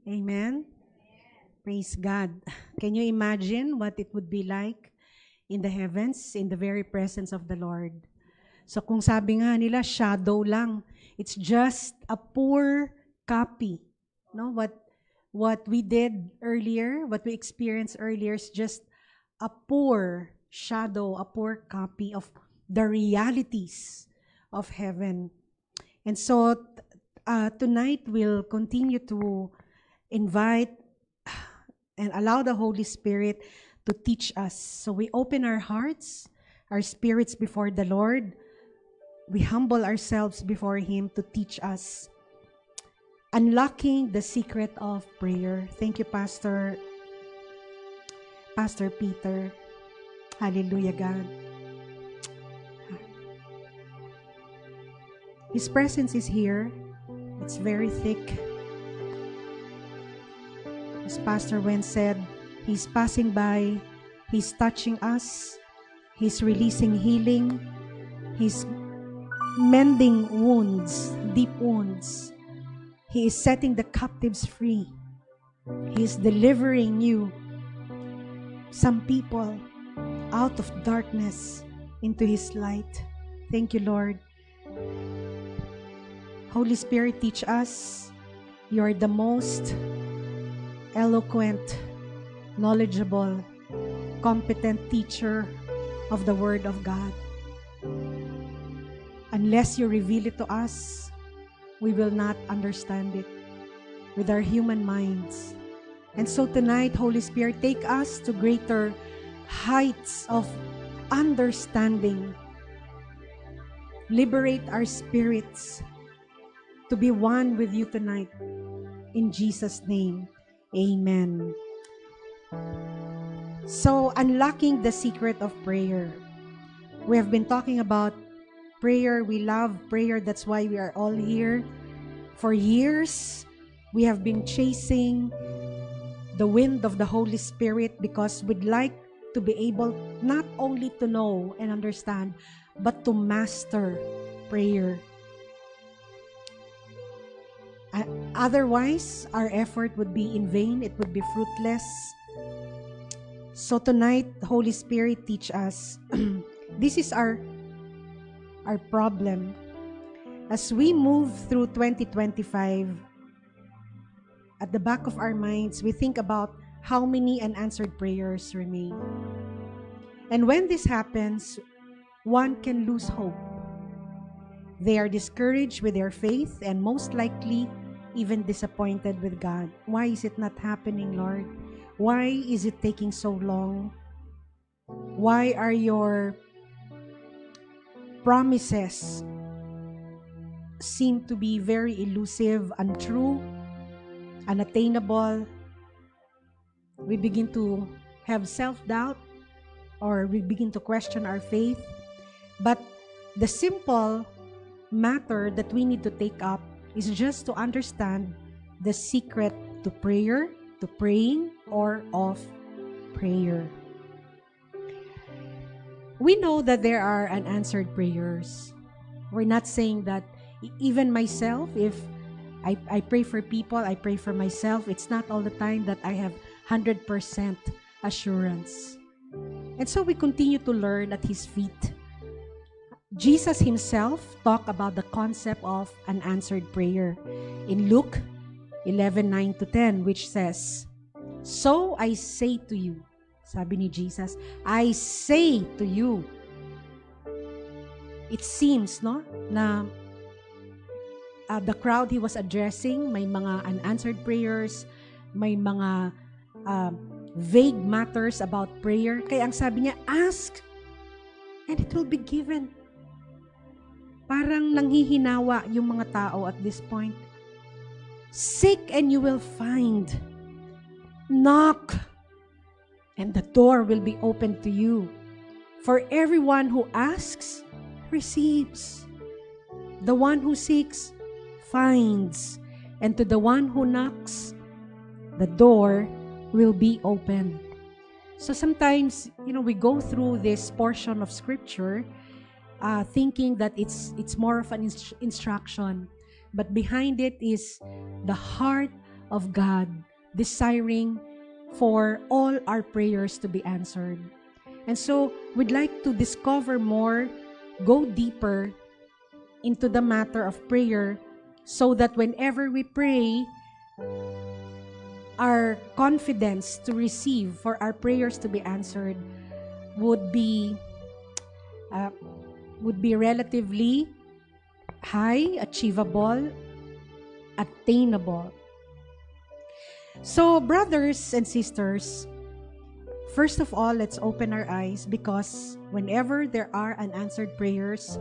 Amen. Praise God. Can you imagine what it would be like in the heavens, in the very presence of the Lord? So kung sabi nga nila, shadow lang. It's just a poor copy. No, what we did earlier, what we experienced earlier is just a poor shadow, a poor copy of the realities of heaven. And so tonight we'll continue to invite and allow the Holy Spirit to teach us. So we open our hearts, our spirits before the Lord. We humble ourselves before Him to teach us. Unlocking the secret of prayer. Thank you, Pastor Peter. Hallelujah, God. His presence is here. It's very thick. As Pastor Wen said, He's passing by, He's touching us, He's releasing healing, He's mending wounds, deep wounds. He is setting the captives free. He is delivering you, some people, out of darkness into His light. Thank you, Lord. Holy Spirit, teach us. You are the most eloquent, knowledgeable, competent teacher of the Word of God. Unless you reveal it to us, we will not understand it with our human minds. And so tonight, Holy Spirit, take us to greater heights of understanding. Liberate our spirits to be one with you tonight. In Jesus' name, amen. So, unlocking the secret of prayer. We have been talking about prayer. We love prayer. That's why we are all here. For years, we have been chasing the wind of the Holy Spirit because we'd like to be able not only to know and understand, but to master prayer. Otherwise, our effort would be in vain. It would be fruitless. So tonight, Holy Spirit, teach us. This is our problem. As we move through 2025, at the back of our minds, we think about how many unanswered prayers remain. And when this happens, one can lose hope. They are discouraged with their faith and most likely even disappointed with God. Why is it not happening, Lord? Why is it taking so long? Why are your promises seem to be very elusive, untrue, unattainable? We begin to have self-doubt, or we begin to question our faith. But the simple matter that we need to take up is just to understand the secret to prayer, to praying, or of prayer. We know that there are unanswered prayers. We're not saying that. Even myself, if I pray for people, I pray for myself, it's not all the time that I have 100% assurance. And so we continue to learn at His feet. Jesus Himself talked about the concept of an answered prayer in Luke 11:9-10, which says, "So I say to you," sabi ni Jesus, "I say to you." It seems, no, na the crowd He was addressing, may mga unanswered prayers, may mga vague matters about prayer. Kaya ang sabi niya, ask and it will be given. Parang nanghihinawa yung mga tao at this point. Seek and you will find. Knock and the door will be opened to you. For everyone who asks, receives. The one who seeks, finds. And to the one who knocks, the door will be open. So sometimes, we go through this portion of Scripture thinking that it's more of an instruction. But behind it is the heart of God, desiring for all our prayers to be answered. And so, we'd like to discover more, go deeper into the matter of prayer, so that whenever we pray, our confidence to receive, for our prayers to be answered, would be relatively high, achievable, attainable. So, brothers and sisters, first of all, let's open our eyes, because whenever there are unanswered prayers,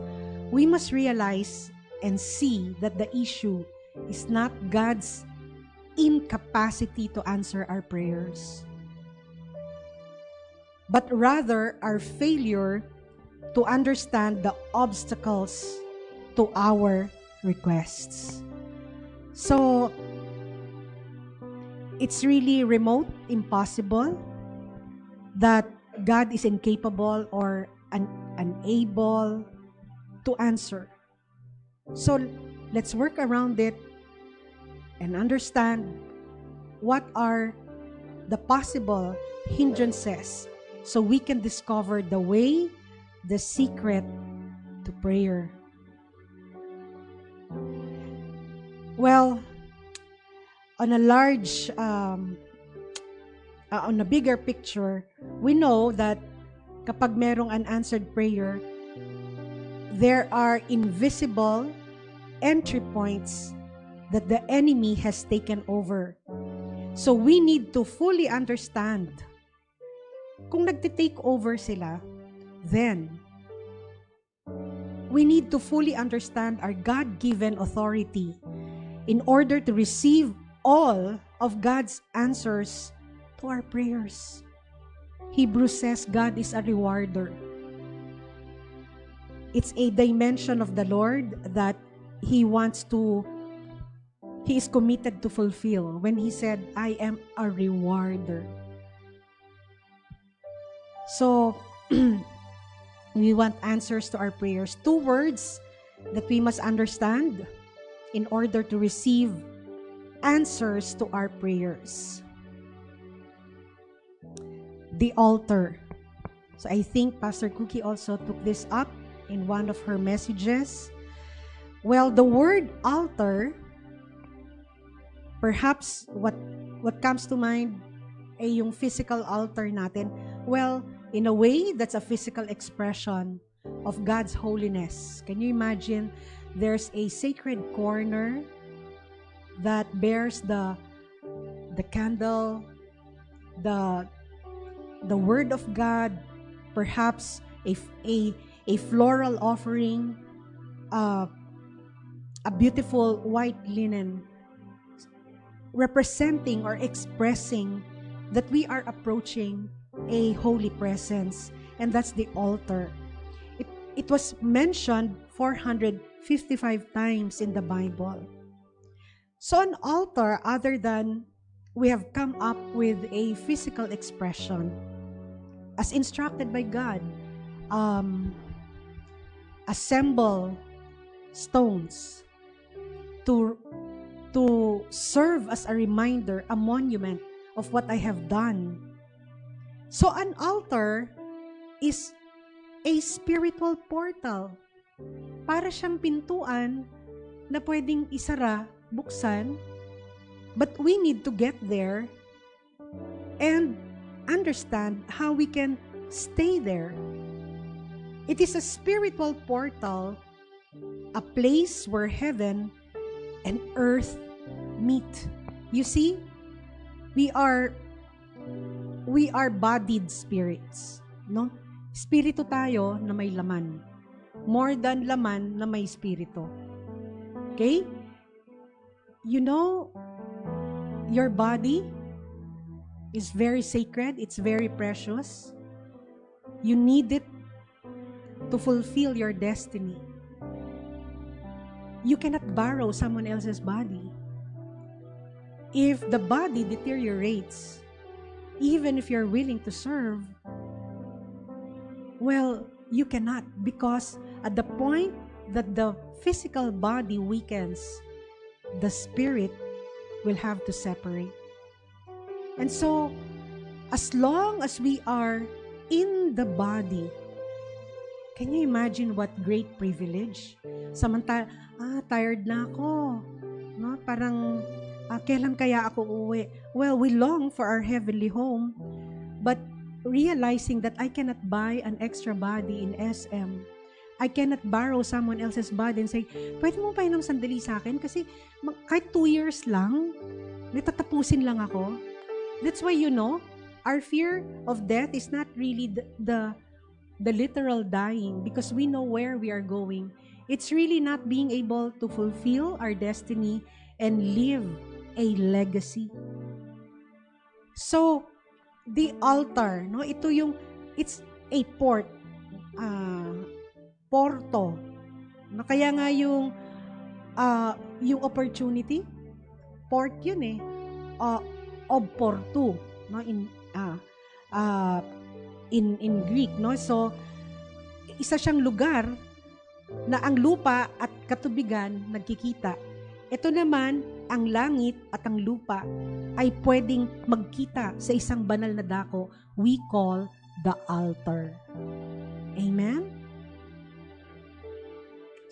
we must realize and see that the issue is not God's incapacity to answer our prayers, but rather our failure to understand the obstacles to our requests. So, it's really remote, impossible that God is incapable or unable to answer. So, let's work around it and understand what are the possible hindrances, so we can discover the way, the secret to prayer. Well, on a large, on a bigger picture, we know that kapag merong unanswered prayer, there are invisible entry points that the enemy has taken over. So we need to fully understand. Kung nagtitake over sila, then we need to fully understand our God-given authority in order to receive all of God's answers to our prayers. Hebrews says God is a rewarder. It's a dimension of the Lord that He is committed to fulfill when He said, I am a rewarder. So, we want answers to our prayers. 2 words that we must understand in order to receive answers to our prayers. The altar. So I think Pastor Cookie also took this up in one of her messages. Well, the word altar, perhaps what comes to mind ay yung physical altar natin. Well, in a way, that's a physical expression of God's holiness. Can you imagine? There's a sacred corner that bears the candle, the Word of God, perhaps a floral offering, a beautiful white linen, representing or expressing that we are approaching a holy presence, and that's the altar. It was mentioned 455 times in the Bible. So an altar, other than we have come up with a physical expression, as instructed by God, assemble stones to serve as a reminder, a monument of what I have done. So an altar is a spiritual portal. Para siyang pintuan na pwedeng isara, buksan, but we need to get there and understand how we can stay there. It is a spiritual portal, a place where heaven and earth meet. You see, we are bodied spirits, no? Spirito tayo na may laman. More than laman na may spirito. Okay? You know, your body is very sacred, it's very precious. You need it to fulfill your destiny. You cannot borrow someone else's body. If the body deteriorates, even if you're willing to serve, well, you cannot, because at the point that the physical body weakens, the spirit will have to separate. And so, as long as we are in the body, can you imagine what great privilege? Samantala, tired na ako. No? Parang, kailan kaya ako uuwi? Well, we long for our heavenly home, but realizing that I cannot buy an extra body in SM. I cannot borrow someone else's body and say, pwede mo painom sandali sa akin? Kasi kahit 2 years lang, natatapusin lang ako. That's why, our fear of death is not really the literal dying, because we know where we are going. It's really not being able to fulfill our destiny and leave a legacy. So, the altar, it's a porto. Kaya nga yung opportunity, port yun oportu, in Greek, So, isa siyang lugar na ang lupa at katubigan nagkikita. Ito naman, ang langit at ang lupa ay pwedeng magkita sa isang banal na dako we call the altar. Amen?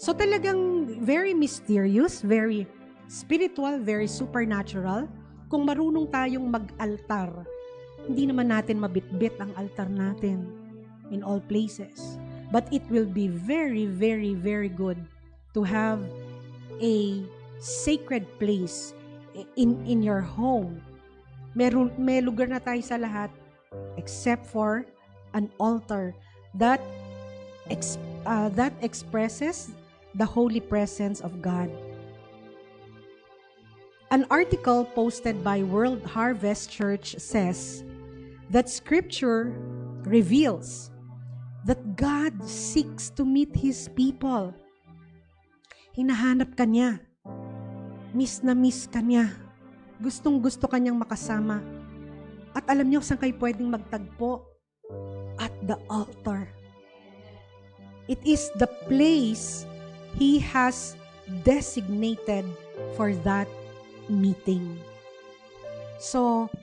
So talagang very mysterious, very spiritual, very supernatural. Kung marunong tayong mag-altar, hindi naman natin mabitbit ang altar natin in all places. But it will be very, very, very good to have a sacred place in your home. May lugar na tayo sa lahat except for an altar that expresses the holy presence of God. An article posted by World Harvest Church says that Scripture reveals that God seeks to meet His people. Hinahanap ka niya. Miss na miss ka niya. Gustong-gusto ka niyang makasama. At alam niyo saan kayo pwedeng magtagpo? At the altar. It is the place He has designated for that meeting. So,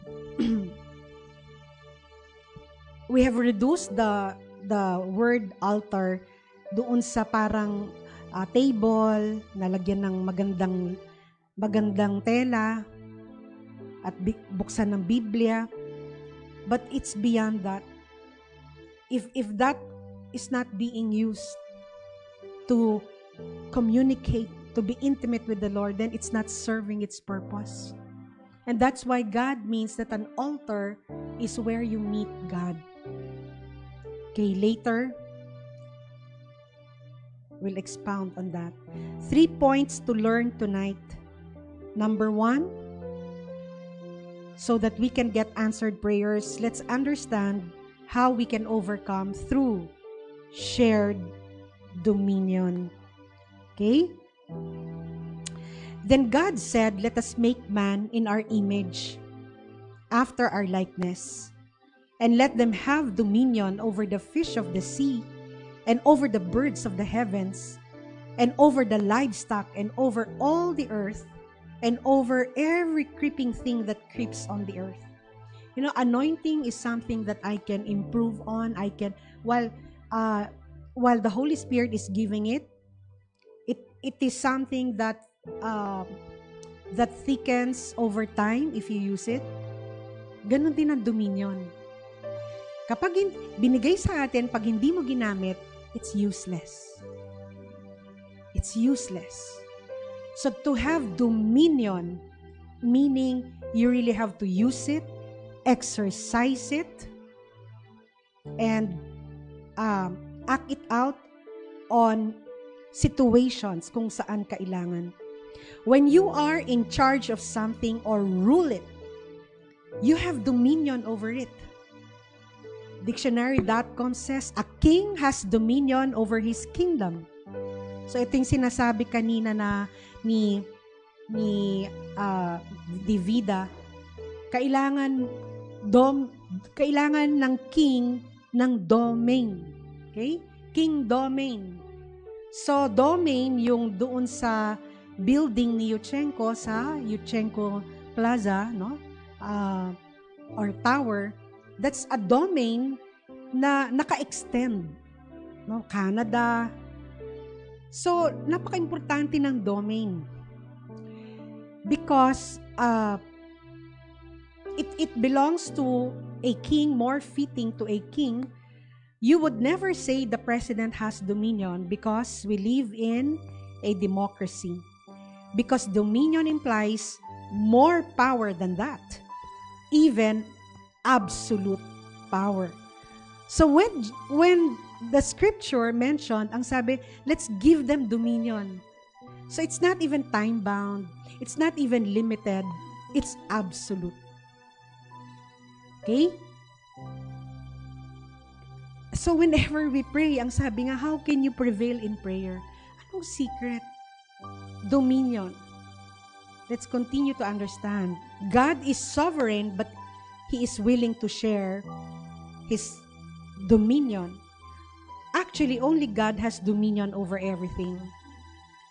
we have reduced the word altar doon sa parang table, nalagyan ng magandang tela at buksan ng Biblia. But it's beyond that. If that is not being used to communicate, to be intimate with the Lord, then it's not serving its purpose. And that's why God means that an altar is where you meet God. Okay, later, we'll expound on that. 3 points to learn tonight. Number 1, so that we can get answered prayers, let's understand how we can overcome through shared dominion. Okay? Then God said, let us make man in our image, after our likeness, and let them have dominion over the fish of the sea, and over the birds of the heavens, and over the livestock, and over all the earth, and over every creeping thing that creeps on the earth. Anointing is something that I can improve on. While the Holy Spirit is giving it is something that thickens over time if you use it. Ganon din ang dominion. Kapag binigay sa atin, pag hindi mo ginamit, it's useless. It's useless. So to have dominion, meaning you really have to use it, exercise it, and act it out on situations kung saan kailangan. When you are in charge of something or rule it, you have dominion over it. Dictionary.com says, a king has dominion over his kingdom. So ito yung sinasabi kanina na ni Divida, kailangan ng king ng domain. Okay? King domain. So, domain yung doon sa building ni Yushchenko sa Yushchenko Plaza, no? Or tower, that's a domain na naka-extend, no? Canada. So, napaka-importante ng domain. Because it belongs to a king, more fitting to a king. You would never say the president has dominion because we live in a democracy. Because dominion implies more power than that, even absolute power. So when the scripture mentioned, ang sabi, let's give them dominion. So it's not even time-bound. It's not even limited. It's absolute. Okay? So whenever we pray, ang sabi nga, how can you prevail in prayer? Anong secret? Dominion. Let's continue to understand. God is sovereign, but He is willing to share His dominion. Actually, only God has dominion over everything.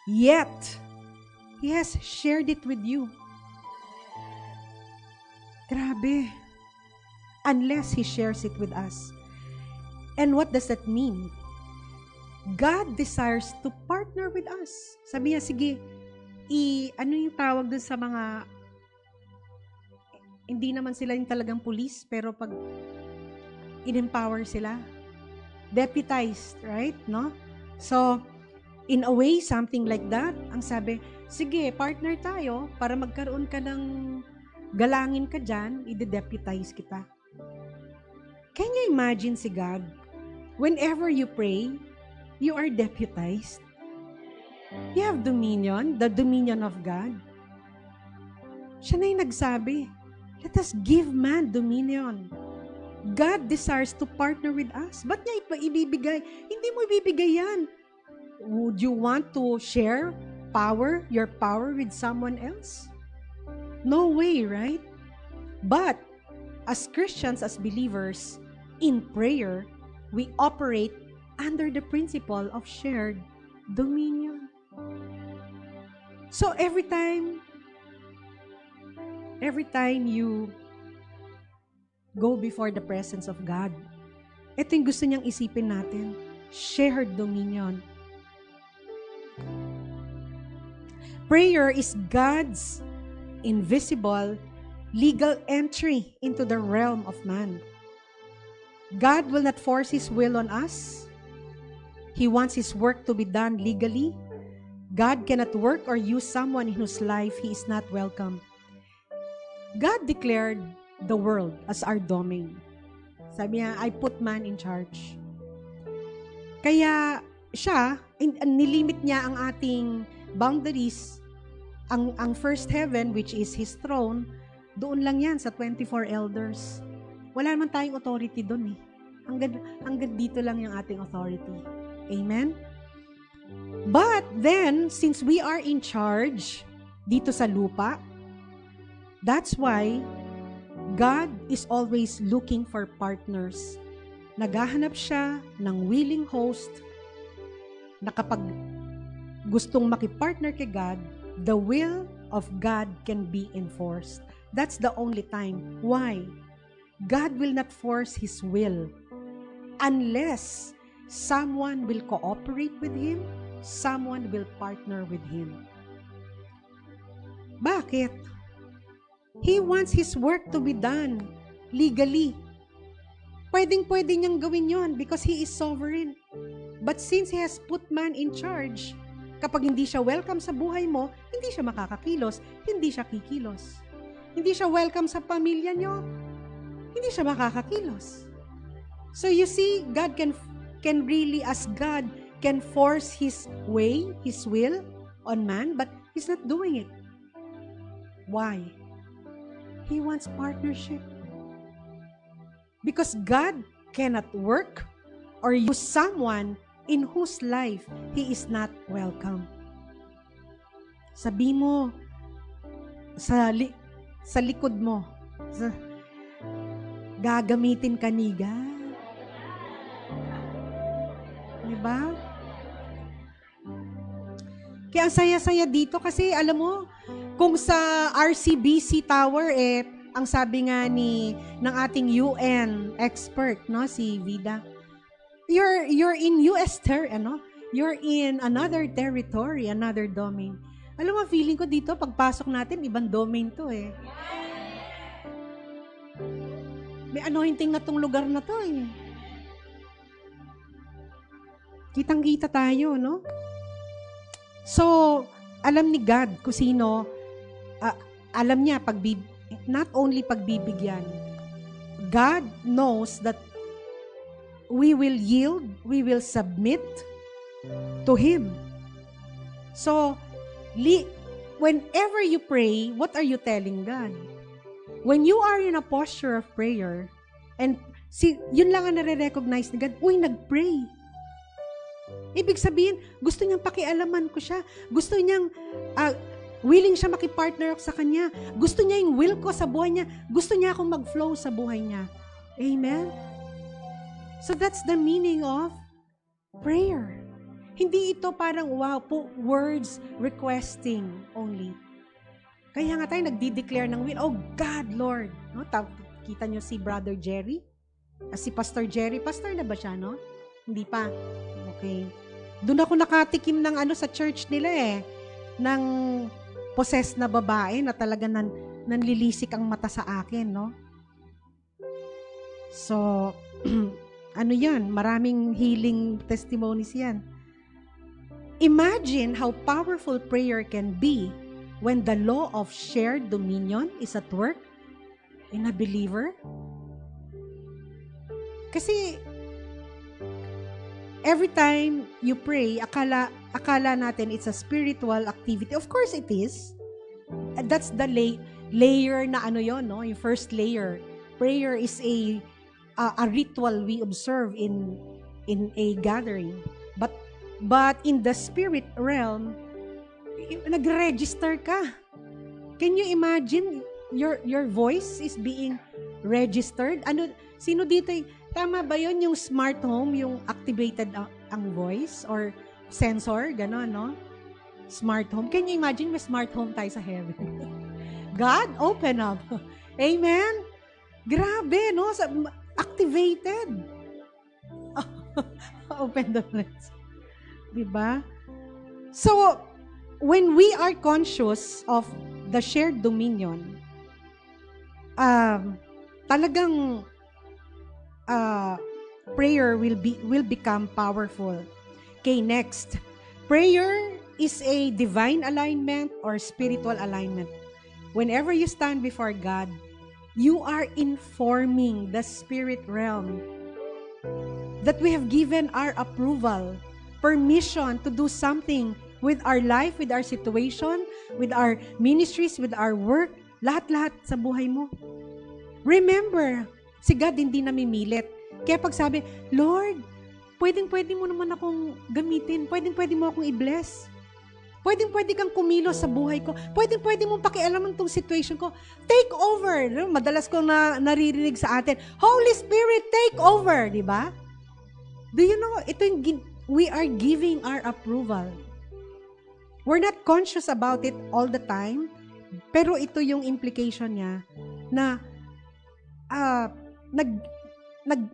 Yet, He has shared it with you. Grabe. Unless He shares it with us. And what does that mean? God desires to partner with us. Sabi niya, sige, ano yung tawag dun sa mga, hindi naman sila yung talagang police, pero pag in-empower sila, deputized, right? No? So, in a way, something like that, ang sabi, sige, partner tayo, para magkaroon ka ng galangin ka dyan, i-deputize kita. Can you imagine si God? Whenever you pray, you are deputized. You have dominion, the dominion of God. Siya na yung nagsabi, let us give man dominion. God desires to partner with us. Ba't niya ibibigay? Hindi mo ibibigay yan. Would you want to share your power with someone else? No way, right? But, as Christians, as believers, in prayer, we operate under the principle of shared dominion. So every time you go before the presence of God, ito yung gusto niyang isipin natin, shared dominion. Prayer is God's invisible legal entry into the realm of man. God will not force His will on us. He wants His work to be done legally. God cannot work or use someone in whose life He is not welcome. God declared the world as our domain. Sabi niya, I put man in charge. Kaya siya, nilimit niya ang ating boundaries. Ang first heaven, which is His throne, doon lang yan sa 24 elders. Wala naman tayong authority doon eh. Hanggang dito lang yung ating authority. Amen? But then, since we are in charge dito sa lupa, that's why God is always looking for partners. Naghahanap siya ng willing host na kapag gustong makipartner kay God, the will of God can be enforced. That's the only time. Why? God will not force His will unless someone will cooperate with Him, someone will partner with Him. Bakit? He wants His work to be done legally. Pwedeng-pwede niyang gawin yon because He is sovereign. But since He has put man in charge, kapag hindi siya welcome sa buhay mo, hindi siya makakakilos, hindi siya kikilos. Hindi siya welcome sa pamilya niyo, hindi siya makakakilos. So you see, God can really, as God, can force His way, His will on man, but He's not doing it. Why? He wants partnership. Because God cannot work or use someone in whose life He is not welcome. Sabi mo, sa likod mo, gagamitin ka ni God. Diba? Kaya ang saya-saya dito kasi alam mo, kung sa RCBC Tower, ang sabi nga ng ating UN expert, no, si Vida, you're in you're in another territory, another domain. Alam mo, feeling ko dito, pagpasok natin, ibang domain to eh. May anointing na tong lugar na to eh. Kitang-kita tayo, no? So, alam ni God kung sino, alam niya, not only pagbibigyan, God knows that we will yield, we will submit to Him. So, whenever you pray, what are you telling God? When you are in a posture of prayer, and yun lang ang nare-recognize ni God, nag-pray. Ibig sabihin, gusto niyang pakialaman ko siya. Gusto niyang, willing siya makipartner sa kanya. Gusto niya yung will ko sa buhay niya. Gusto niya akong mag-flow sa buhay niya. Amen? So that's the meaning of prayer. Hindi ito parang, words requesting only. Kaya nga tayo nagdi-declare ng will. Oh God, Lord. No? Kita niyo si Brother Jerry? Si Pastor Jerry. Pastor na ba siya, no? Hindi pa. Okay. Doon ako nakatikim ng sa church nila ng possessed na babae na talaga nanlilisik ang mata sa akin, no? So, yan, maraming healing testimonies yan. Imagine how powerful prayer can be when the law of shared dominion is at work in a believer. Kasi, every time you pray, akala natin it's a spiritual activity. Of course it is. That's the layer na no? Yung first layer. Prayer is a ritual we observe in a gathering. But in the spirit realm, nag-register ka. Can you imagine your voice is being registered? Sino dito tama ba yun yung smart home, yung activated ang voice or sensor, gano'n, no? Smart home. Can you imagine may smart home tayo sa heaven? God, open up. Amen? Grabe, no? Activated. Open the place. Diba? So, when we are conscious of the shared dominion, talagang prayer will become powerful. Okay, next. Prayer is a divine alignment or spiritual alignment. Whenever you stand before God, you are informing the spirit realm that we have given our approval, permission to do something with our life, with our situation, with our ministries, with our work, lahat-lahat sa buhay mo. Remember, si God hindi namimilit. Kaya pag sabi, Lord, pwede mo naman akong gamitin. Pwede mo akong i-bless. Pwede kang kumilos sa buhay ko. Pwede mong pakialaman tong situation ko. Take over. Madalas kong naririnig sa atin, Holy Spirit, take over. Diba? Do you know, we are giving our approval. We're not conscious about it all the time, pero ito yung implication niya na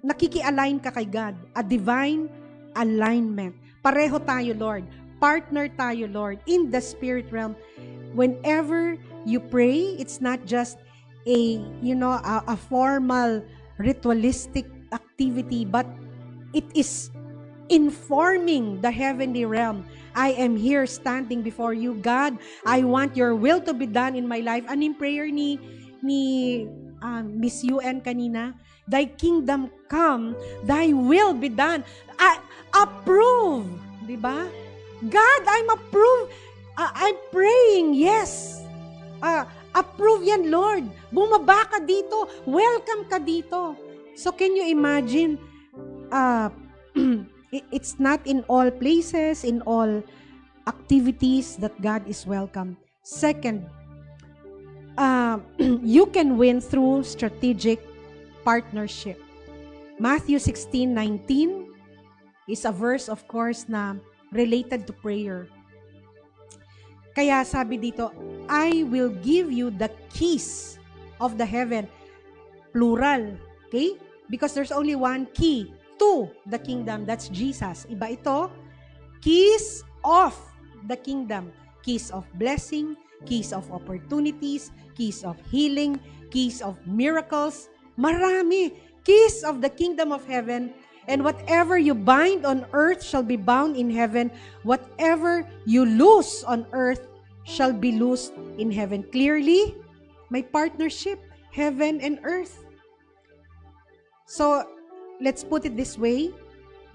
nakiki-align ka kay God. A divine alignment. Pareho tayo, Lord. Partner tayo, Lord, in the spirit realm. Whenever you pray, it's not just a formal ritualistic activity, but it is informing the heavenly realm. I am here standing before you, God. I want your will to be done in my life. Ano yung prayer ni Miss UN kanina? Thy kingdom come, thy will be done. Approve. Diba? God, I'm approved. I'm praying, yes. Approve yan, Lord. Bumaba ka dito. Welcome ka dito. So can you imagine, it's not in all places, in all activities that God is welcome. Second, you can win through strategic partnership. Matthew 16:19 is a verse, of course, na related to prayer. Kaya sabi dito, I will give you the keys of the heaven. Plural. Okay? Because there's only one key to the kingdom. That's Jesus. Iba ito. Keys of the kingdom. Keys of blessing, keys of opportunities, keys of healing, keys of miracles. Marami. Keys of the kingdom of heaven. And whatever you bind on earth shall be bound in heaven. Whatever you loose on earth shall be loosed in heaven. Clearly, may partnership, heaven and earth. So, let's put it this way.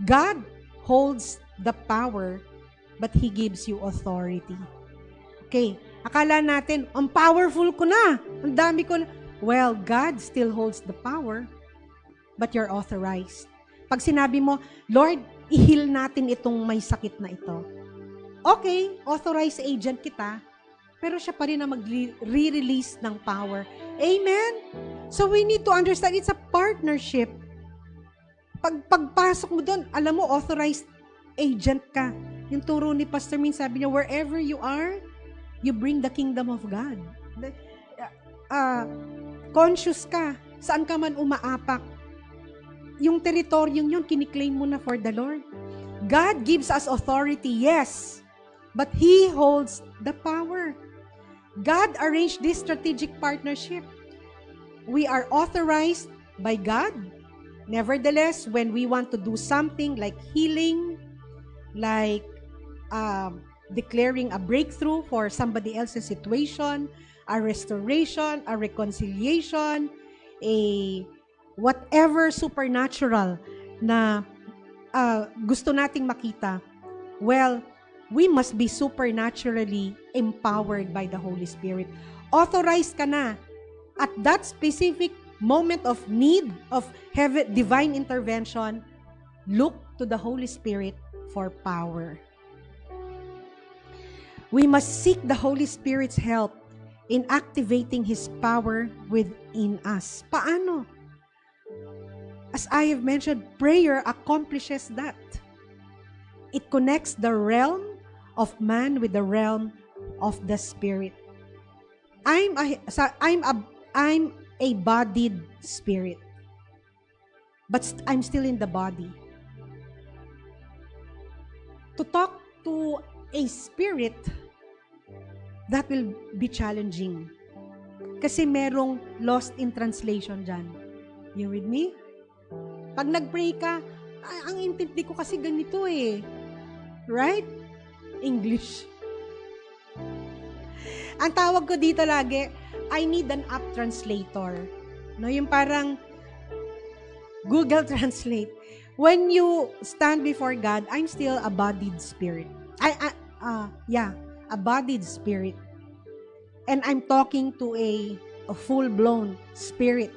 God holds the power, but He gives you authority. Okay, akala natin, ang powerful ko na, ang dami ko na. Well, God still holds the power, but you're authorized. Pag sinabi mo, Lord, i-heal natin itong may sakit na ito. Okay, authorized agent kita, pero siya pa rin na mag-re-release ng power. Amen? So we need to understand, it's a partnership. Pagpasok mo doon, alam mo, authorized agent ka. Yung turo ni Pastor Min, sabi niya, wherever you are, you bring the kingdom of God. Conscious ka, saan ka man umaapak, yung teritoryong yun, kiniklaim mo na for the Lord. God gives us authority, yes, but He holds the power. God arranged this strategic partnership. We are authorized by God. Nevertheless, when we want to do something like healing, like declaring a breakthrough for somebody else's situation, a restoration, a reconciliation, whatever supernatural na gusto nating makita, well, we must be supernaturally empowered by the Holy Spirit. Authorized ka na at that specific moment of need of heaven, divine intervention, look to the Holy Spirit for power. We must seek the Holy Spirit's help in activating His power within us. Paano? As I have mentioned, prayer accomplishes that. It connects the realm of man with the realm of the spirit. I'm a bodied spirit, but I'm still in the body. To talk to a spirit, that will be challenging. Kasi merong lost in translation dyan. You with me? Pag nag-pray ka, ang intindi ko kasi ganito eh. Right? English. Ang tawag ko dito lagi, I need an app translator. No, yung parang Google Translate. When you stand before God, I'm still a bodied spirit. A bodied spirit. And I'm talking to a full-blown spirit,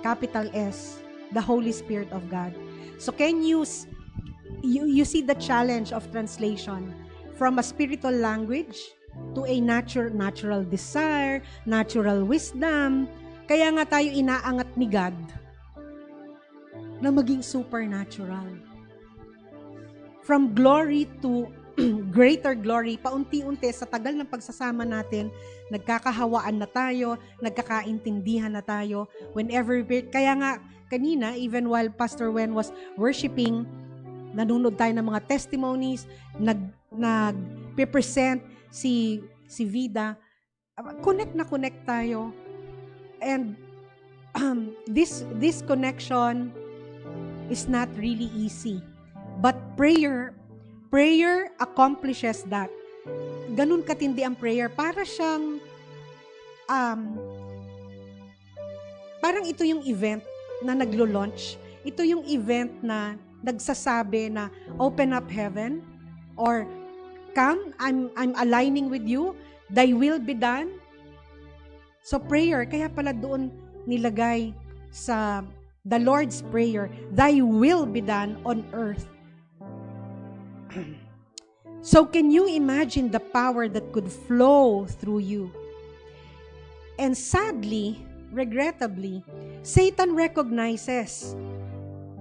capital S, the Holy Spirit of God. So can you see the challenge of translation from a spiritual language to a natural desire, natural wisdom. Kaya nga tayo inaangat ni God na maging supernatural. From glory to greater glory, paunti-unti sa tagal ng pagsasama natin, nagkakahawaan na tayo, nagkakaintindihan na tayo. Kaya nga, kanina, even while Pastor Wen was worshiping, nanunod tayo ng mga testimonies, nag-present si Vida. Connect tayo. And this connection is not really easy. But prayer accomplishes that. Ganun katindi ang prayer. Para siyang, parang ito yung event na naglo-launch. Ito yung event na nagsasabi na open up heaven or come, I'm aligning with you, thy will be done. So prayer, kaya pala doon nilagay sa the Lord's Prayer, thy will be done on earth. So can you imagine the power that could flow through you? And sadly, regrettably, Satan recognizes.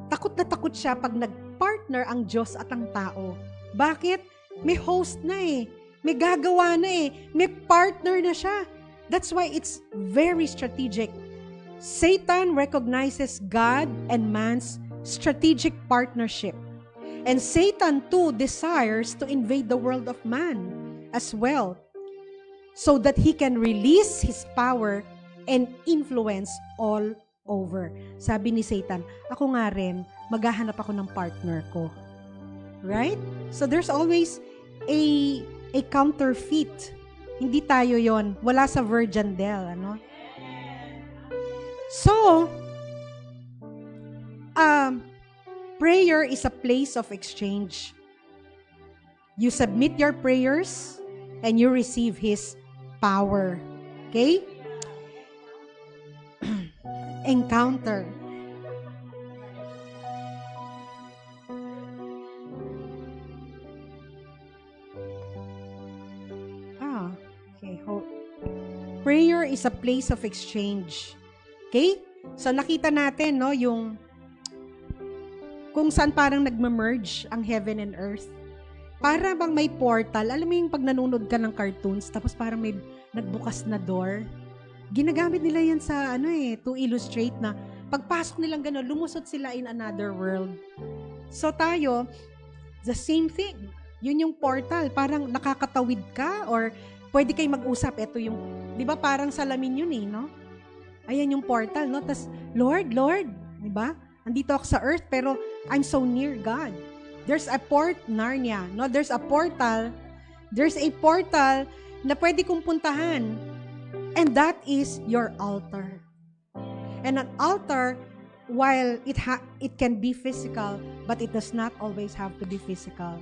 Takot na takot siya pag nag-partner ang Diyos at ang tao. Bakit? May host na eh. May gagawa na eh. May partner na siya. That's why it's very strategic. Satan recognizes God and man's strategic partnership. And Satan too desires to invade the world of man as well, so that he can release his power and influence all over. Sabi ni Satan, ako nga rin, maghahanap ako ng partner ko. Right? So there's always a counterfeit. Hindi tayo yon. Wala sa virgin del, ano? So, prayer is a place of exchange. You submit your prayers and you receive His power. Okay? Encounter. Okay. Prayer is a place of exchange. Okay? So nakita natin, no, yung kung saan parang nagma-merge ang heaven and earth. Para bang may portal. Alam mo yung pag nanonood ka ng cartoons, tapos parang may nagbukas na door. Ginagamit nila yan sa, to illustrate na pagpasok nilang gano'n, lumusot sila in another world. So tayo, the same thing. Yun yung portal. Parang nakakatawid ka or pwede kayo mag-usap. Ito yung, di ba parang salamin yun no? Ayan yung portal, no? Tas, Lord, di ba? Andito ako sa earth, pero I'm so near God. There's a Narnia, no? There's a portal na pwede kong puntahan. And that is your altar. And an altar, while it can be physical, but it does not always have to be physical.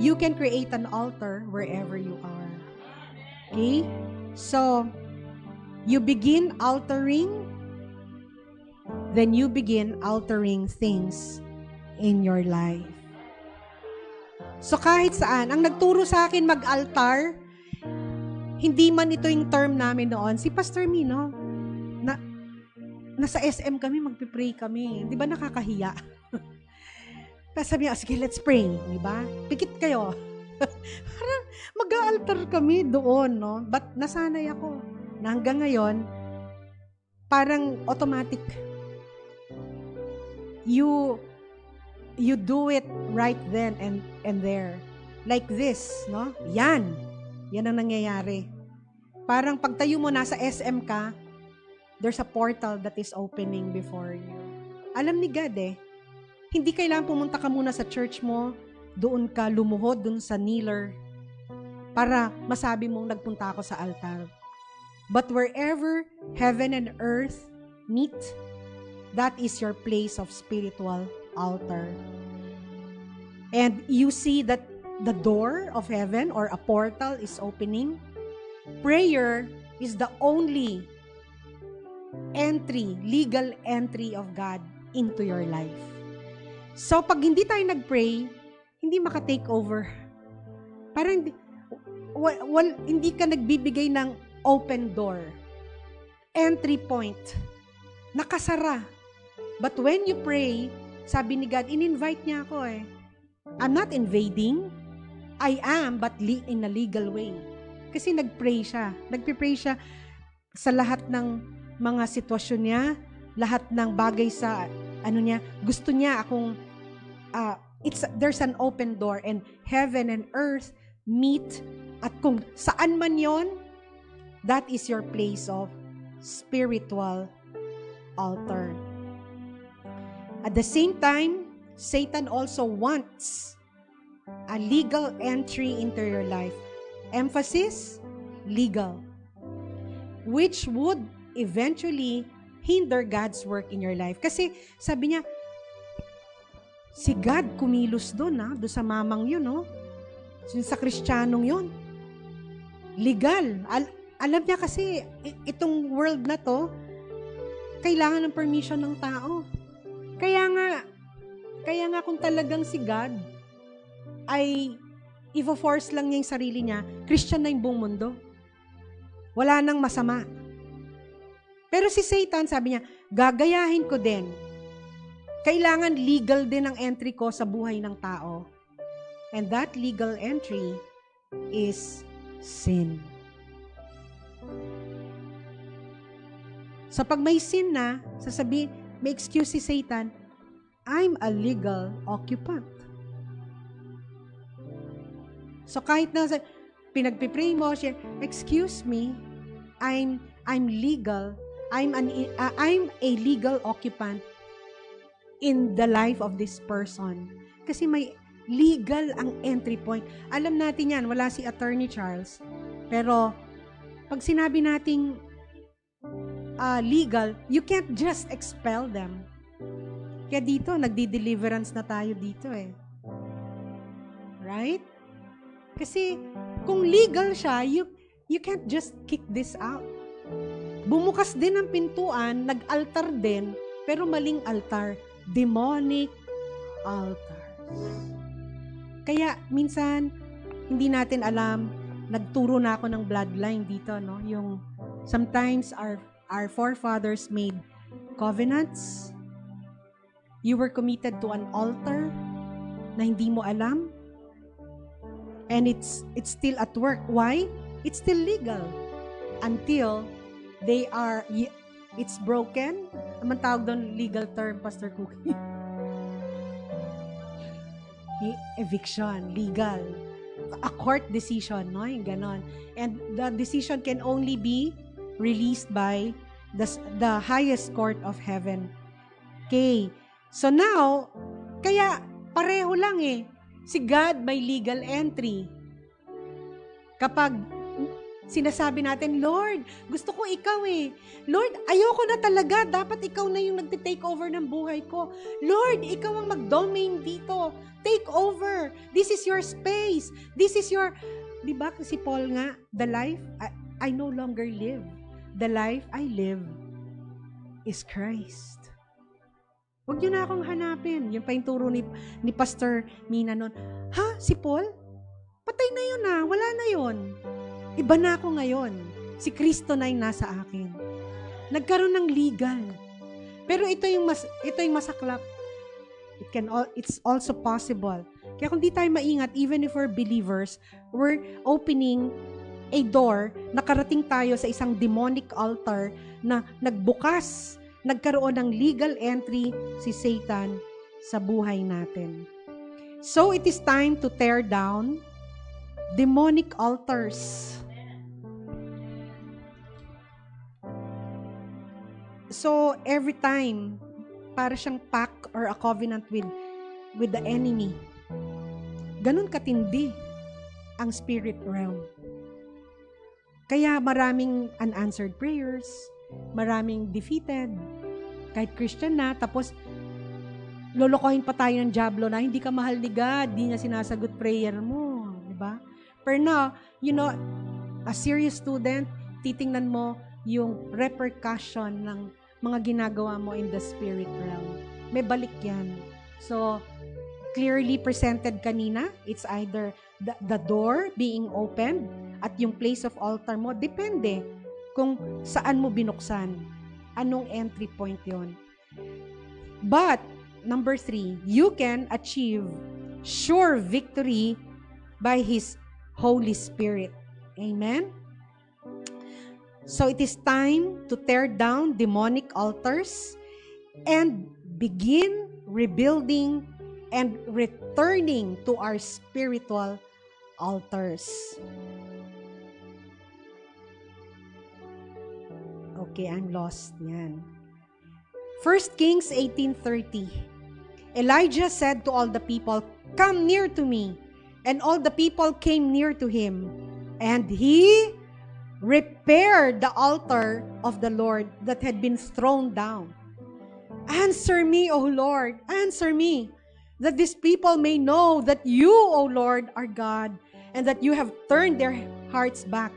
You can create an altar wherever you are. Okay? So, you begin altering, then you begin altering things in your life. So kahit saan, ang nagturo sa akin mag-altar, hindi man ito yung term namin noon. Si Pastor Mino, nasa SM kami, magpipray kami. Di ba nakakahiya? Tapos sabi niya, sige, let's pray. Di ba? Pikit kayo. Parang mag-altar kami doon, no? But nasanay ako. Na hanggang ngayon, parang automatic. You do it right then and there. Like this, no? Yan ang nangyayari. Parang pagtayo mo nasa SM ka, there's a portal that is opening before you. Alam ni God hindi kailangan pumunta ka muna sa church mo, doon ka lumuhod doon sa kneeler para masabi mong nagpunta ako sa altar. But wherever heaven and earth meet, that is your place of spiritual altar. And you see that the door of heaven or a portal is opening. Prayer is the only legal entry of God into your life. So pag hindi tayo nag-pray, hindi maka-take over. Parang hindi ka nagbibigay ng open door. Entry point. Nakasara. But when you pray, sabi ni God, in-invite niya ako I'm not invading. I am, but in a legal way. Kasi nag-pray siya. Nagpipray siya sa lahat ng mga sitwasyon niya, lahat ng bagay sa niya. Gusto niya akong, there's an open door and heaven and earth meet at kung saan man yon, that is your place of spiritual altar. At the same time, Satan also wants a legal entry into your life. Emphasis, legal. Which would eventually hinder God's work in your life. Kasi sabi niya, si God kumilos doon sa mamang yun, sa Kristiyanong yun. Legal. Alam niya kasi, itong world na to, kailangan ng permission ng tao. Kaya nga kung talagang si God ay i-force lang niya yung sarili niya, Christian na yung buong mundo. Wala nang masama. Pero si Satan, sabi niya, gagayahin ko din. Kailangan legal din ang entry ko sa buhay ng tao. And that legal entry is sin. So pag may sin na, may excuse si Satan, I'm a legal occupant. So kahit na pinagpipray mo siya, excuse me, I'm legal. I'm a legal occupant in the life of this person. Kasi may legal ang entry point. Alam natin yan, wala si Attorney Charles. Pero pag sinabi nating legal, you can't just expel them. Kaya dito, nagdi-deliverance na tayo dito eh. Right? Kasi kung legal siya, you can't just kick this out. Bumukas din ang pintuan, nag-altar din, pero maling altar. Demonic altars. Kaya minsan, hindi natin alam, nagturo na ako ng bloodline dito, no? Yung sometimes our forefathers made covenants. You were committed to an altar na hindi mo alam. And it's still at work. Why? It's still legal until it's broken. Ang tawag doon, legal term, Pastor Cookie. Eviction, legal. A court decision, no? Yung ganon. And the decision can only be released by the highest court of heaven. Okay. So now, kaya pareho lang eh. Si God may legal entry. Kapag sinasabi natin, Lord, gusto ko ikaw eh. Lord, ayoko na talaga. Dapat ikaw na yung nagtitake over ng buhay ko. Lord, ikaw ang mag-domain dito. Take over. This is your space. This is your... Diba si Paul nga, the life I no longer live. The life I live is Christ. Huwag niyo na akong hanapin. Yun pa yung turo ni Pastor Mina noon. Ha? Si Paul? Patay na yun ah. Wala na yun. Iba na ako ngayon. Si Kristo na yung nasa akin. Nagkaroon ng legal. Pero ito yung masaklap. It's also possible. Kaya kung di tayo maingat, even if we're believers, we're opening a door, nakarating tayo sa isang demonic altar na nagkaroon ng legal entry si Satan sa buhay natin. So it is time to tear down demonic altars. So every time, para siyang pact or a covenant with the enemy. Ganun katindi ang spirit realm. Kaya maraming unanswered prayers, maraming defeated, kahit Christian na, tapos lolokohin pa tayo ng diablo na hindi ka mahal ni God, di niya sinasagot prayer mo, di ba? Pero now, a serious student, titingnan mo yung repercussion ng mga ginagawa mo in the spirit realm. May balik yan. So, clearly presented kanina, it's either the door being opened at yung place of altar mo, depende kung saan mo binuksan. Anong entry point yon. But, number 3, you can achieve sure victory by His Holy Spirit. Amen? So, it is time to tear down demonic altars and begin rebuilding and returning to our spiritual altars. Okay, I'm lost. Yan. 1 Kings 18:30. Elijah said to all the people, "Come near to me." And all the people came near to him. And he repaired the altar of the Lord that had been thrown down. Answer me, O Lord, answer me, that these people may know that you, O Lord, are God, and that you have turned their hearts back.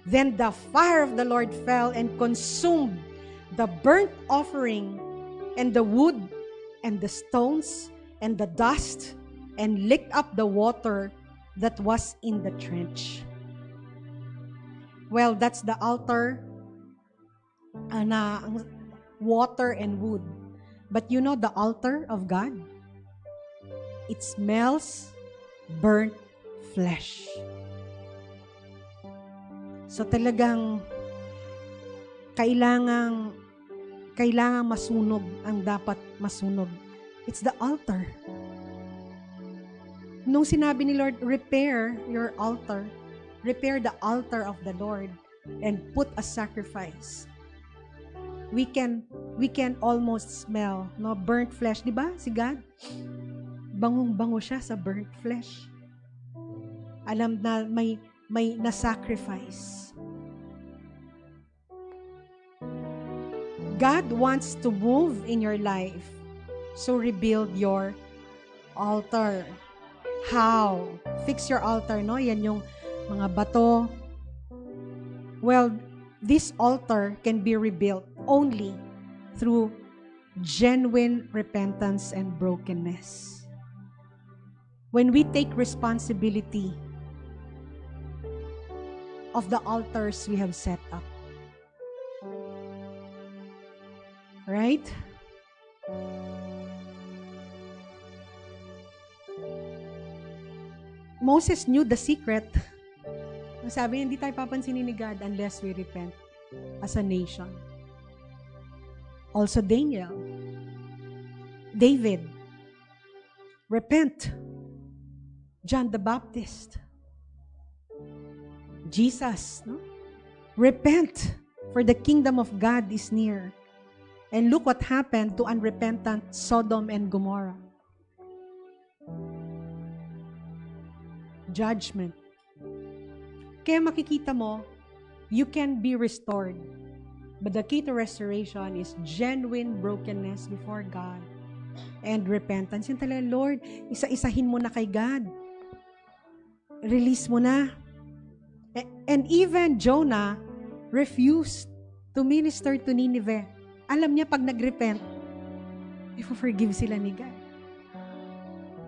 Then the fire of the Lord fell and consumed the burnt offering and the wood and the stones and the dust and licked up the water that was in the trench. Well, that's the altar na water and wood. But you know the altar of God? It smells burnt flesh. So talagang kailangang masunog ang dapat masunog. It's the altar. Nung sinabi ni Lord, repair your altar. Repair the altar of the Lord and put a sacrifice. We can almost smell, no, burnt flesh, 'di ba? Si God, bangong-bango siya sa burnt flesh. Alam na may na-sacrifice. God wants to move in your life. So rebuild your altar. How? Fix your altar, no? Yan yung mga bato. Well, this altar can be rebuilt only through genuine repentance and brokenness. When we take responsibility of the altars we have set up. Right? Moses knew the secret. Sabi niya, hindi tayo papansinin ni God unless we repent as a nation. Also Daniel, David, repent. John the Baptist, Jesus, no? Repent, for the kingdom of God is near. And look what happened to unrepentant Sodom and Gomorrah. Judgment. Kaya makikita mo, you can be restored. But the key to restoration is genuine brokenness before God and repentance. Yung talaga, Lord, isa-isahin mo na kay God. Release mo na. And even Jonah refused to minister to Nineveh. Alam niya pag nag-repent, i-forgive sila ni God.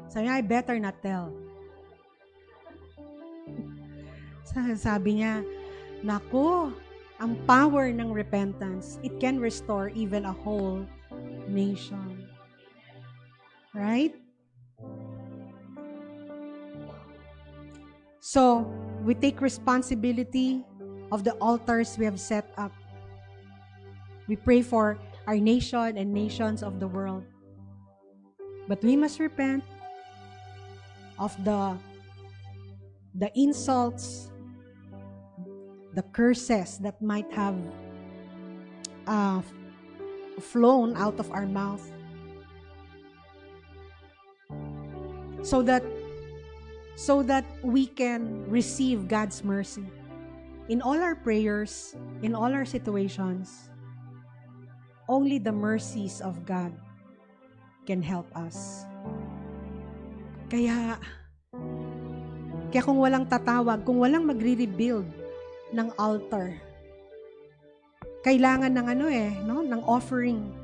Sabi niya, I better not tell. Sabi niya, naku, ang power ng repentance, it can restore even a whole nation. Right? So, we take responsibility of the altars we have set up. We pray for our nation and nations of the world. But we must repent of the insults, the curses that might have flown out of our mouth, so that we can receive God's mercy. In all our prayers, in all our situations, only the mercies of God can help us. Kaya kung walang tatawag, kung walang magre-rebuild ng altar, kailangan ng ng offering.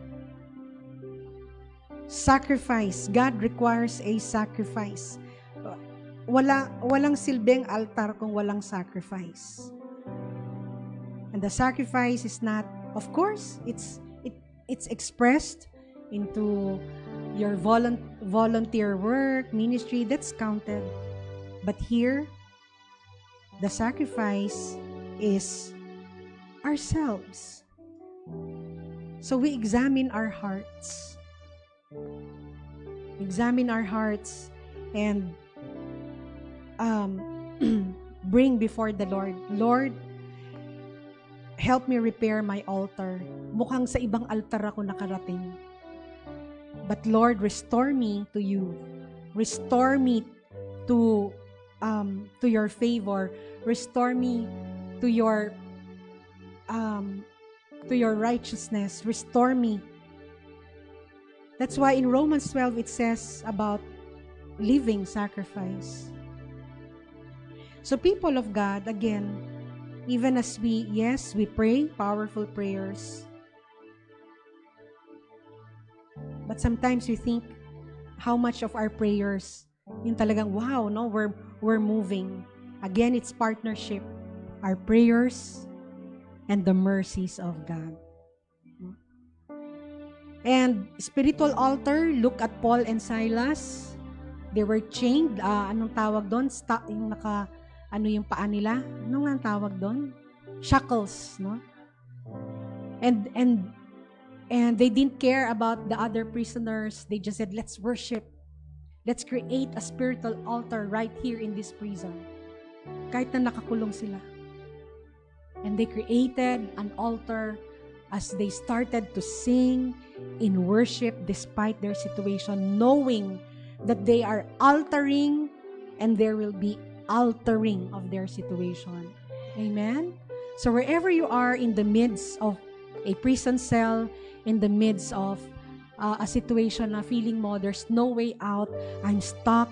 Sacrifice. God requires a sacrifice. Walang silbing altar kung walang sacrifice. And the sacrifice is not, of course, it's expressed into your volunteer work, ministry, that's counted. But here, the sacrifice is ourselves. So we examine our hearts. Examine our hearts and bring before the Lord, Lord, help me repair my altar. Mukhang sa ibang altar ako nakarating. But Lord, restore me to you. Restore me to your favor. Restore me to your righteousness. Restore me. That's why in Romans 12 it says about living sacrifice. So people of God, again, even as we pray powerful prayers, but sometimes we think how much of our prayers, yung talagang wow, no, we're moving. Again, it's partnership, our prayers and the mercies of God. And spiritual altar, look at Paul and Silas. They were chained. Anong tawag doon? Yung yung paa nila. Anong ang tawag doon? shackles, no? And they didn't care about the other prisoners. They just said, let's worship. Let's create a spiritual altar right here in this prison. Kahit na nakakulong sila. And they created an altar as they started to sing in worship despite their situation, knowing that they are altering and there will be altering of their situation. Amen? So wherever you are in the midst of a prison cell, in the midst of a situation na feeling mo, there's no way out, I'm stuck,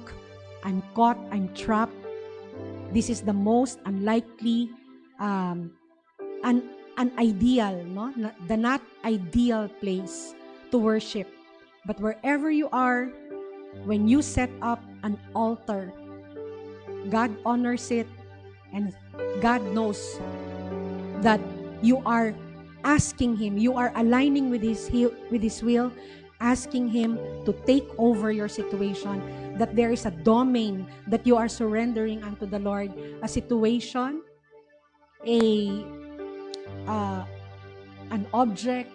I'm caught, I'm trapped. This is the most unlikely, ideal, no? The not ideal place to worship. But wherever you are, when you set up an altar, God honors it, and God knows that you are asking Him, you are aligning with His will, asking Him to take over your situation, that there is a domain that you are surrendering unto the Lord, a situation, an object,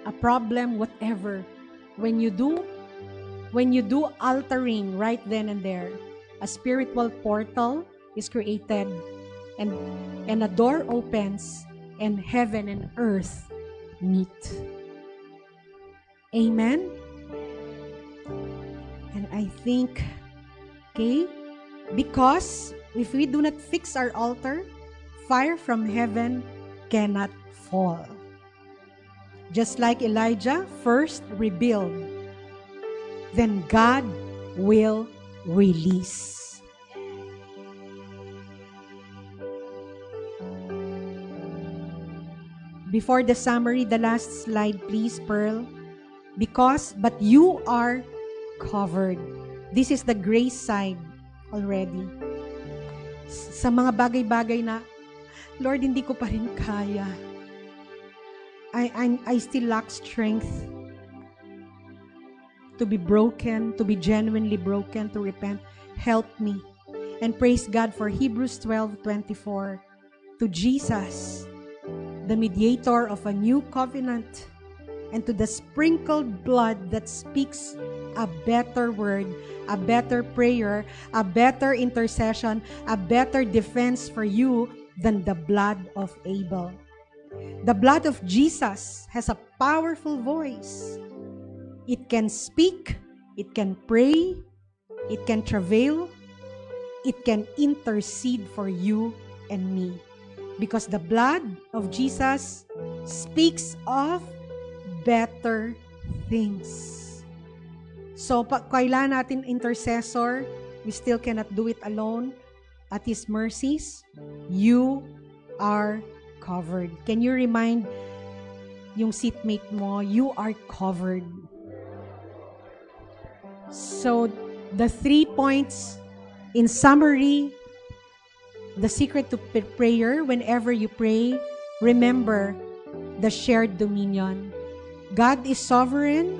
a problem, whatever. When you do altering right then and there, a spiritual portal is created, and a door opens, and heaven and earth meet. Amen? And I think, okay, because if we do not fix our altar, fire from heaven cannot fall. Just like Elijah first rebuild, then God will release. Before the summary, the last slide please, Pearl. But you are covered. This is the grace side already. Sa mga bagay-bagay na, Lord, hindi ko pa rin kaya. I still lack strength to be broken, to be genuinely broken, to repent. Help me. And praise God for Hebrews 12:24. To Jesus, the mediator of a new covenant, and to the sprinkled blood that speaks a better word, a better prayer, a better intercession, a better defense for you than the blood of Abel. The blood of Jesus has a powerful voice. It can speak, it can pray, it can travail, it can intercede for you and me. Because the blood of Jesus speaks of better things. So, kailangan natin intercessor, we still cannot do it alone. At His mercies, you are covered. Can you remind yung seatmate mo, you are covered. So, the 3 points in summary, the secret to prayer, whenever you pray, remember the shared dominion. God is sovereign,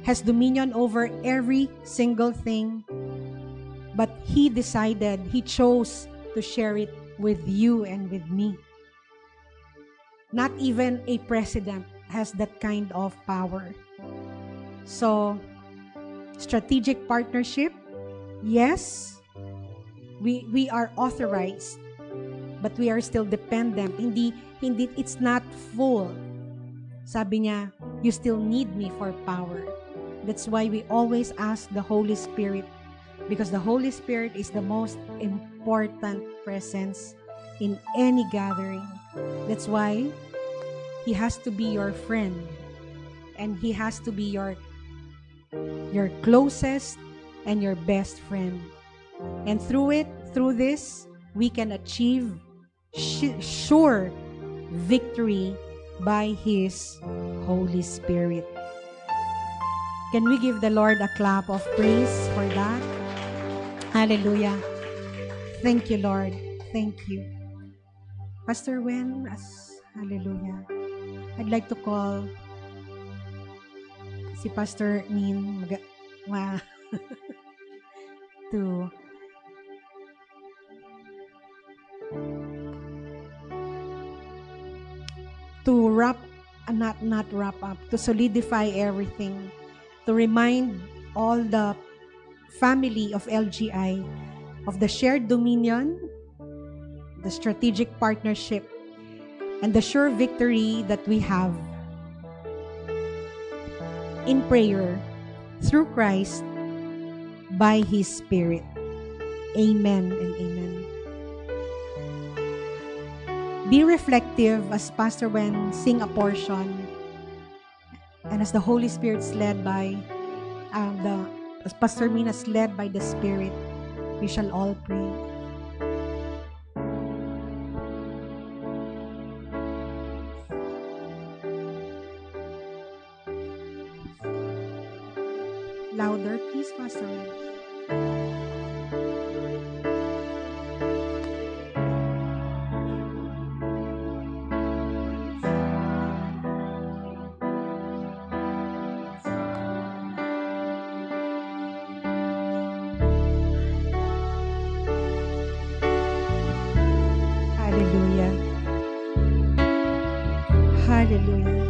has dominion over every single thing, but He decided, He chose to share it with you and with me. Not even a president has that kind of power. So, strategic partnership, yes, we are authorized, but we are still dependent. Hindi, it's not full. Sabi niya, you still need me for power. That's why we always ask the Holy Spirit, because the Holy Spirit is the most important presence in any gathering. That's why He has to be your friend, and He has to be your closest and your best friend. And through this, we can achieve sure victory by His Holy Spirit. Can we give the Lord a clap of praise for that? Hallelujah. Thank you, Lord. Thank you. Pastor Wen, hallelujah. I'd like to call si Pastor Nin to not wrap up, to solidify everything, to remind all the family of LGI of the shared dominion, the strategic partnership, and the sure victory that we have in prayer through Christ by His Spirit. Amen and amen. Be reflective as Pastor Wen sing a portion, and as the Holy Spirit's led by as Pastor Mina's led by the Spirit, we shall all pray. Louder, please, Pastor Wen. Hallelujah. Hallelujah.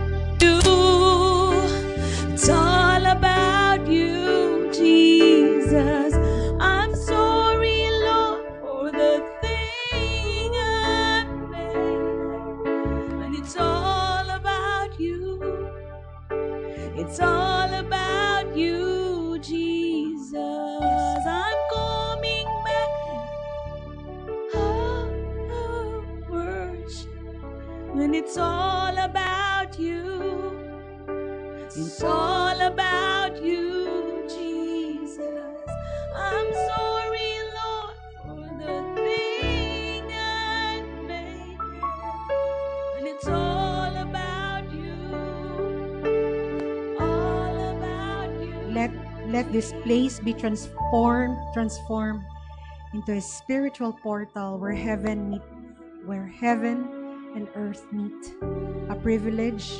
It's all about you, Jesus. I'm sorry, Lord, for the thing I've made. And it's all about you. It's all about you, Jesus. I'm coming back. Oh, worship. When it's all about you. It's all about you, Jesus. I'm sorry, Lord, for the thing I made. And it's all about you. All about you. Let this place be transformed into a spiritual portal where heaven and earth meet. A privilege,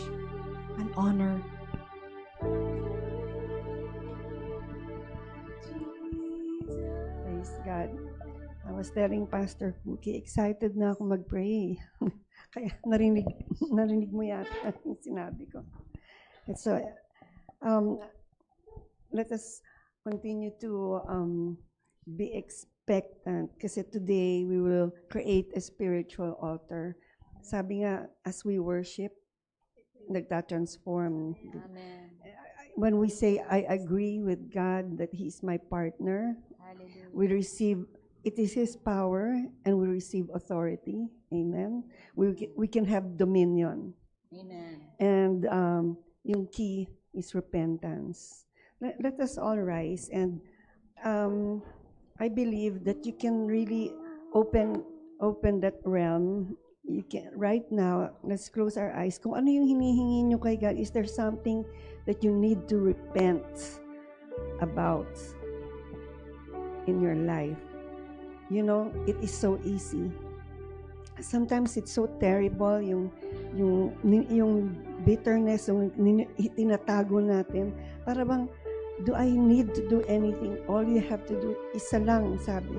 an honor. Praise God. I was telling Pastor Cookie, excited na ako mag-pray. Kaya narinig mo yata yung sinabi ko. And so, let us continue to be expectant kasi today we will create a spiritual altar. Sabi nga, as we worship, nagta-transform. Amen. When we say, I agree with God that He's my partner, Hallelujah. we receive, it is His power, and we receive authority. Amen. We can have dominion. Amen. And yung key is repentance. Let us all rise, and I believe that you can really open that realm. You can right now. Let's close our eyes. Kung ano yung hinihingi nyo kay God, is there something that you need to repent about in your life? You know, it is so easy. Sometimes it's so terrible yung bitterness, yung tinatago natin. Para bang, do I need to do anything? All you have to do, isa lang, sabi.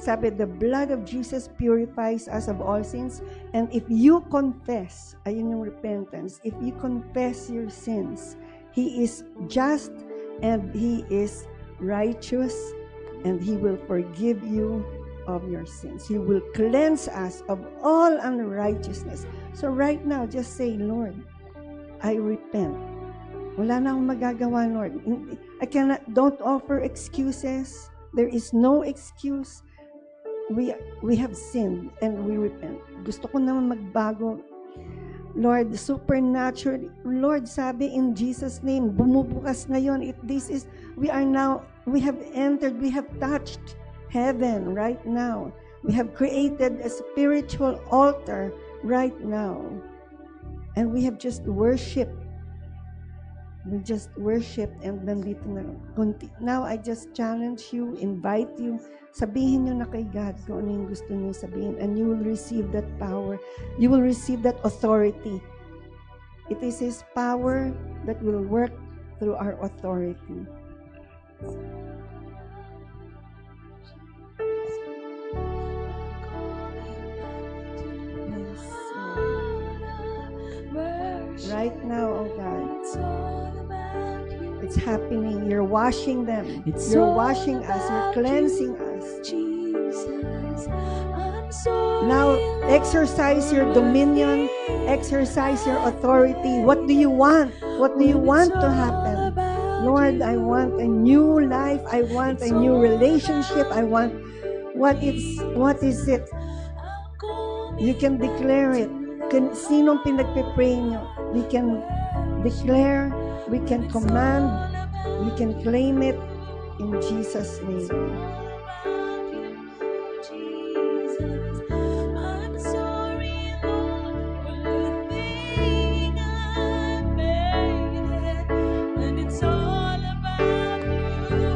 Sabi, the blood of Jesus purifies us of all sins. And if you confess, ayun yung repentance, if you confess your sins, He is just and He is righteous, and He will forgive you of your sins. He will cleanse us of all unrighteousness. So right now, just say, Lord, I repent. Wala na akong magagawa, Lord. Don't offer excuses. There is no excuse. We have sinned and we repent. Gusto ko naman magbago. Lord, supernaturally, Lord, sabi in Jesus' name, bumubukas ngayon. We have entered, we have touched heaven right now. We have created a spiritual altar right now. And we have just worshipped. We just worship and nandito na. Now, I just challenge you, invite you, sabihin nyo na kay God kung ano yung gusto nyo sabihin, and you will receive that power. You will receive that authority. It is His power that will work through our authority. Right now, oh God. It's all about you. It's happening. You're washing them. It's You're all washing us. You're about cleansing you, us. Jesus, I'm sorry. Now, exercise your dominion. Exercise your authority. What do you want? What do you want to happen? Lord, I want a new life. I want a new relationship. I want what is it? You can declare it. Sinong pinagpipray nyo? We can declare, we can command, we can claim it in Jesus' name. I'm sorry, Lord, for the thing I made, and it's all about you.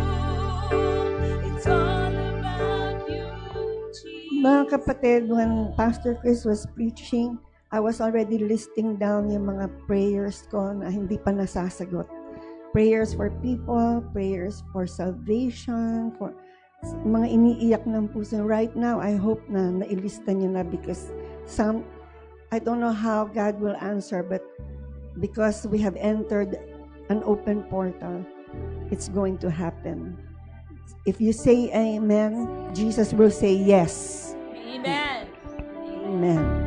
It's all about you, Jesus. Mga kapatid, when Pastor Chris was preaching, I was already listing down yung mga prayers ko na hindi pa nasasagot. Prayers for people, prayers for salvation, for mga iniiyak ng puso. Right now, I hope na nailista niyo na because I don't know how God will answer, but because we have entered an open portal, it's going to happen. If you say amen, Jesus will say yes. Amen. Amen.